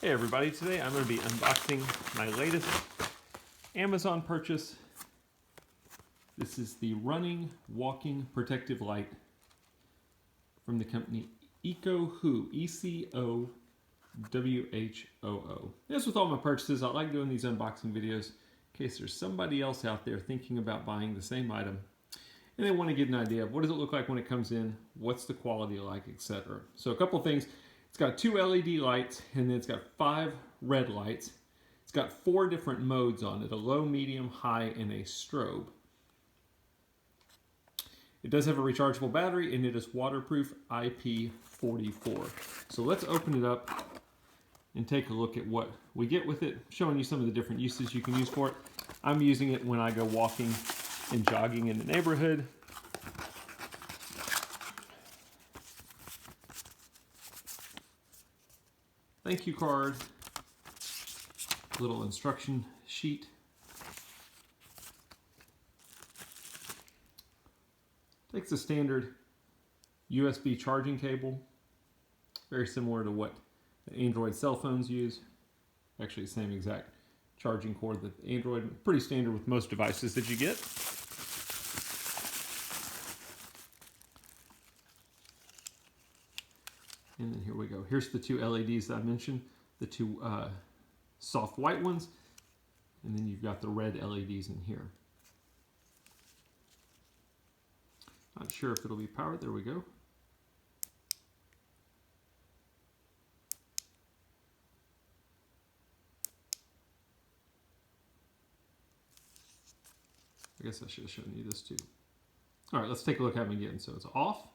Hey everybody, today I'm going to be unboxing my latest Amazon purchase. This is the running, walking protective light from the company ECOWHO, E-C-O-W-H-O-O. As with all my purchases, I like doing these unboxing videos in case there's somebody else out there thinking about buying the same item and they want to get an idea of what does it look like when it comes in, what's the quality like, etc. So a couple things. It's got 2 LED lights, and then it's got 5 red lights. It's got 4 different modes on it, a low, medium, high, and a strobe. It does have a rechargeable battery, and it is waterproof IP44. So let's open it up and take a look at what we get with it, showing you some of the different uses you can use for it. I'm using it when I go walking and jogging in the neighborhood. Thank you card, little instruction sheet. Takes a standard USB charging cable, very similar to what the Android cell phones use. Actually the same exact charging cord that the Android, pretty standard with most devices that you get. And then here we go. Here's the 2 LEDs that I mentioned, the 2 soft white ones, and then you've got the red LEDs in here. Not sure if it'll be powered. There we go. I guess I should have shown you this too. All right, let's take a look at them again. So it's off.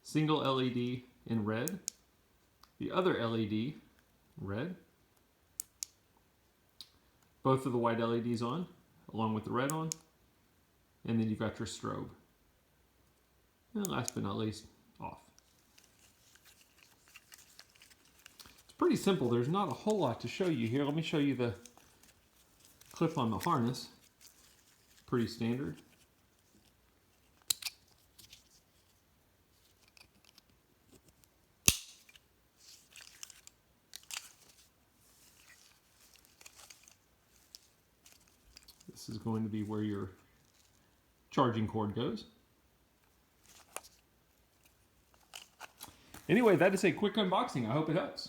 Single LED in red, the other LED red, both of the white LEDs on, along with the red on, and then you've got your strobe. And last but not least, off. It's pretty simple. There's not a whole lot to show you here. Let me show you the clip on the harness. Pretty standard. This is going to be where your charging cord goes. Anyway, that is a quick unboxing. I hope it helps.